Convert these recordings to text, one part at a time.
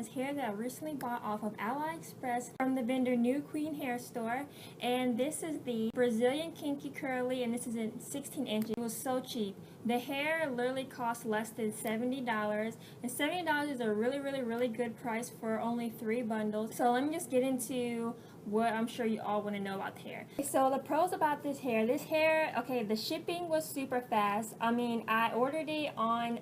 this hair that I recently bought off of Aliexpress from the vendor New Queen Hair Store. And this is the Brazilian Kinky Curly, and this is in 16 inches. It was so cheap. The hair literally cost less than $70, and $70 is a really good price for only 3 bundles. So let me just get into what I'm sure you all want to know about the hair. So the pros about this hair, okay, the shipping was super fast. I mean, I ordered it on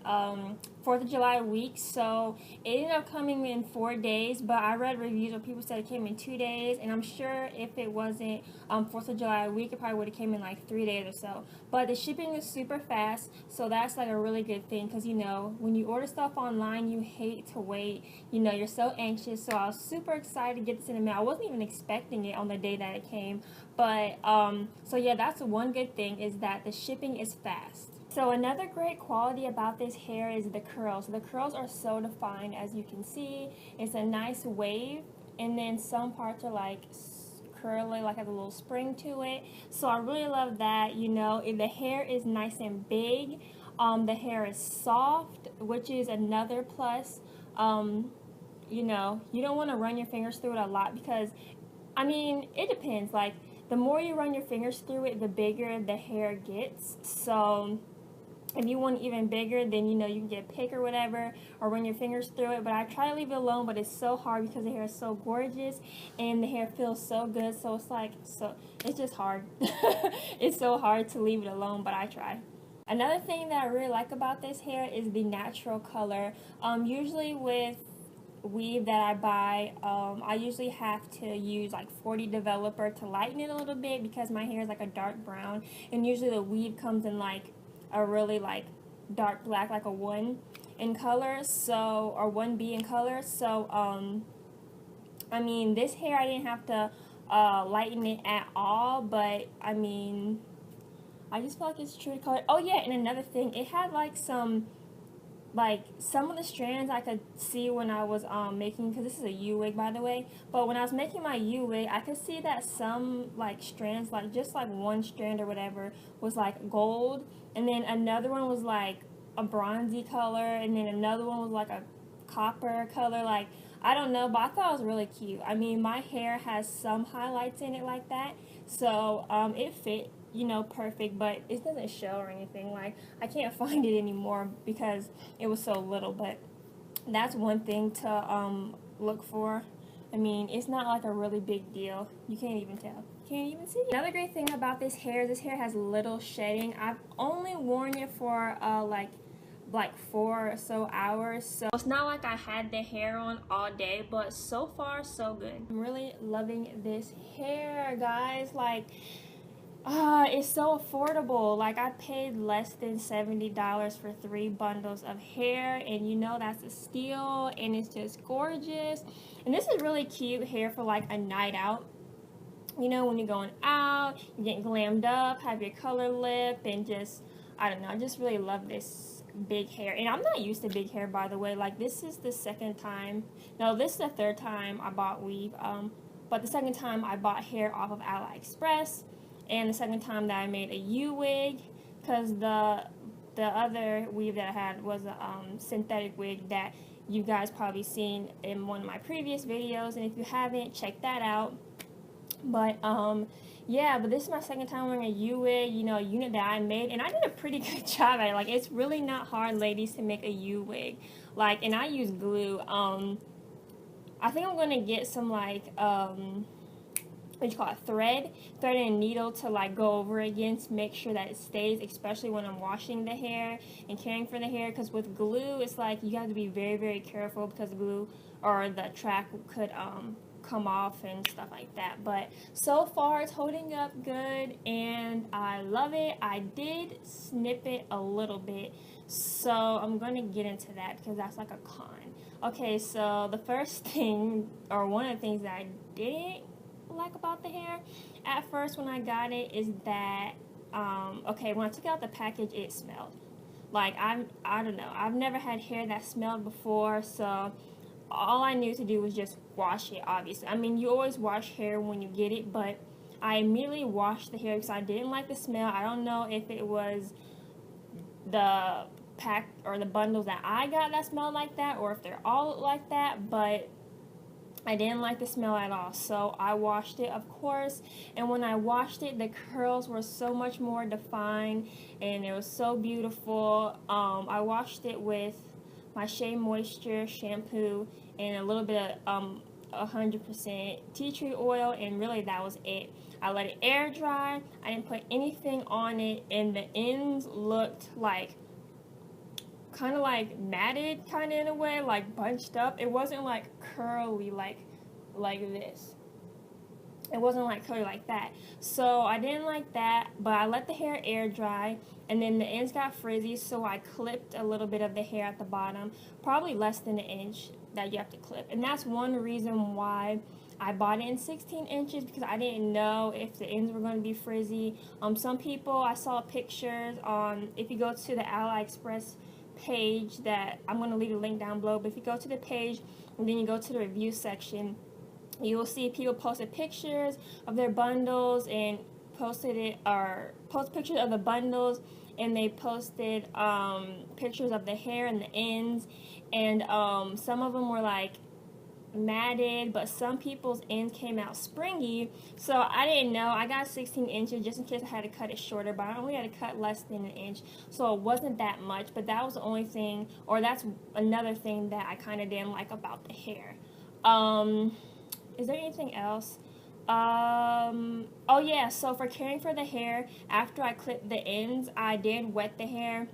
4th of July week, so it ended up coming in 4 days, but I read reviews where people said it came in 2 days, and I'm sure if it wasn't 4th of July week, it probably would have came in like 3 days or so. But the shipping is super fast, so that's like a really good thing, because you know, when you order stuff online, you hate to wait, you know, you're so anxious. So I was super excited to get this in the mail. I wasn't even expecting it on the day that it came, but so yeah, that's one good thing, is that the shipping is fast. So another great quality about this hair is the curls. The curls are so defined, as you can see. It's a nice wave, and then some parts are like curly, like has a little spring to it. So I really love that. You know, the hair is nice and big. The hair is soft, which is another plus. You know, you don't want to run your fingers through it a lot, because I mean, it depends. Like, the more you run your fingers through it, the bigger the hair gets. So if you want even bigger, then you know, you can get a pick or whatever, or run your fingers through it. But I try to leave it alone, but it's so hard because the hair is so gorgeous and the hair feels so good. So it's like, so it's just hard. It's so hard to leave it alone, but I try. Another thing that I really like about this hair is the natural color. Usually with weave that I buy, I usually have to use like 40 developer to lighten it a little bit, because my hair is like a dark brown, and usually the weave comes in like a really like dark black, like a 1 in color, so, or 1B in color. So I mean, this hair I didn't have to lighten it at all, but I mean, I just feel like it's true to color. Oh yeah, and another thing, it had like some of the strands I could see when I was making, because this is a U-wig, by the way, but when I was making my U-wig, I could see that some like strands, like just like one strand or whatever, was like gold, and then another one was like a bronzy color, and then another one was like a copper color. Like, I don't know, but I thought it was really cute. I mean, my hair has some highlights in it like that, so it fit, you know, perfect, but it doesn't show or anything. Like, I can't find it anymore because it was so little, but that's one thing to look for. I mean, it's not like a really big deal. You can't even tell. Can't even see it. Another great thing about this hair is this hair has little shedding. I've only worn it for like 4 or so hours, so it's not like I had the hair on all day, but so far so good. I'm really loving this hair, guys. Like, it's so affordable. Like, I paid less than $70 for 3 bundles of hair, and you know, that's a steal, and it's just gorgeous. And this is really cute hair for like a night out. You know, when you're going out, you're getting glammed up, have your color lip, and just, I don't know, I just really love this big hair. And I'm not used to big hair, by the way. Like, this is the second time, no, this is the third time I bought weave, but the second time I bought hair off of Aliexpress, and the second time that I made a U-wig, because the other weave that I had was a synthetic wig that you guys probably seen in one of my previous videos, and if you haven't, check that out. But yeah, but this is my second time wearing a U-wig, you know, a unit that I made, and I did a pretty good job at it. Like, it's really not hard, ladies, to make a U-wig. Like, and I use glue. I think I'm gonna get some like what you call it, thread and needle to like go over again to make sure that it stays, especially when I'm washing the hair and caring for the hair, because with glue, it's like you have to be very careful, because the glue or the track could come off and stuff like that. But so far it's holding up good, and I love it. I did snip it a little bit, so I'm gonna get into that because that's like a con. Okay, so the first thing, or one of the things that I didn't like about the hair at first when I got it, is that okay, when I took out the package, it smelled. Like, I don't know, I've never had hair that smelled before, so all I knew to do was just wash it, obviously. I mean, you always wash hair when you get it, but I immediately washed the hair because I didn't like the smell. I don't know if it was the pack or the bundles that I got that smell like that, or if they're all like that, but I didn't like the smell at all, so I washed it, of course. And when I washed it, the curls were so much more defined, and it was so beautiful. I washed it with my Shea Moisture shampoo and a little bit of 100% tea tree oil, and really that was it. I let it air dry. I didn't put anything on it, and the ends looked like kind of like matted, kind of in a way, like bunched up. It wasn't like curly like this. It wasn't like curly like that. So I didn't like that, but I let the hair air dry, and then the ends got frizzy, so I clipped a little bit of the hair at the bottom, probably less than an inch that you have to clip. And that's one reason why I bought it in 16 inches, because I didn't know if the ends were going to be frizzy. Some people, I saw pictures on, if you go to the Aliexpress page, that I'm going to leave a link down below, but if you go to the page and then you go to the review section, you will see people posted pictures of their bundles and post pictures of the bundles, and they posted pictures of the hair and the ends, and some of them were like matted, but some people's ends came out springy. So I didn't know. I got 16 inches just in case I had to cut it shorter, but I only had to cut less than an inch, so it wasn't that much. But that was the only thing, or that's another thing that I kind of didn't like about the hair. Is there anything else? Oh yeah, so for caring for the hair, after I clipped the ends, I did wet the hair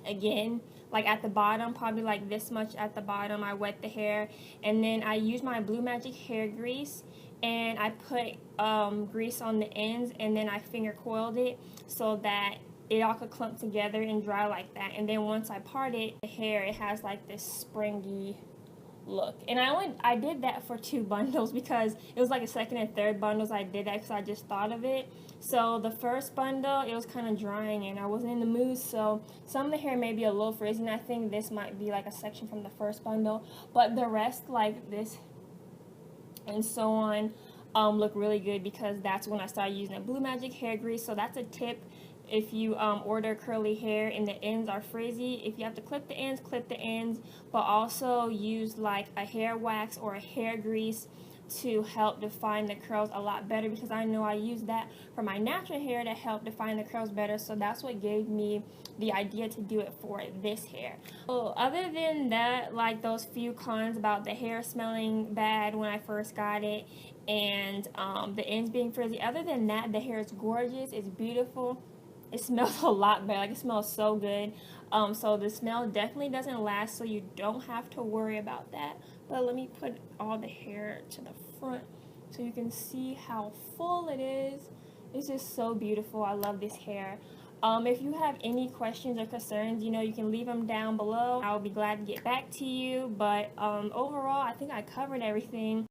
again, like at the bottom, probably like this much at the bottom. I wet the hair, and then I used my Blue Magic hair grease, and I put grease on the ends, and then I finger coiled it so that it all could clump together and dry like that. And then once I parted the hair, it has like this springy look. And I did that for 2 bundles, because it was like a second and third bundles. I did that because I just thought of it. So the first bundle, it was kind of drying and I wasn't in the mood, so some of the hair may be a little frizzy, and I think this might be like a section from the first bundle, but the rest, like this and so on, look really good, because that's when I started using the Blue Magic hair grease. So that's a tip. If you order curly hair and the ends are frizzy, if you have to clip the ends, but also use like a hair wax or a hair grease to help define the curls a lot better, because I know I used that for my natural hair to help define the curls better. So that's what gave me the idea to do it for this hair. So other than that, like those few cons about the hair smelling bad when I first got it, and the ends being frizzy, other than that, the hair is gorgeous, it's beautiful. It smells a lot better. Like, it smells so good. So the smell definitely doesn't last, so you don't have to worry about that. But let me put all the hair to the front so you can see how full it is. It's just so beautiful. I love this hair. If you have any questions or concerns, you know, you can leave them down below. I'll be glad to get back to you. But overall, I think I covered everything.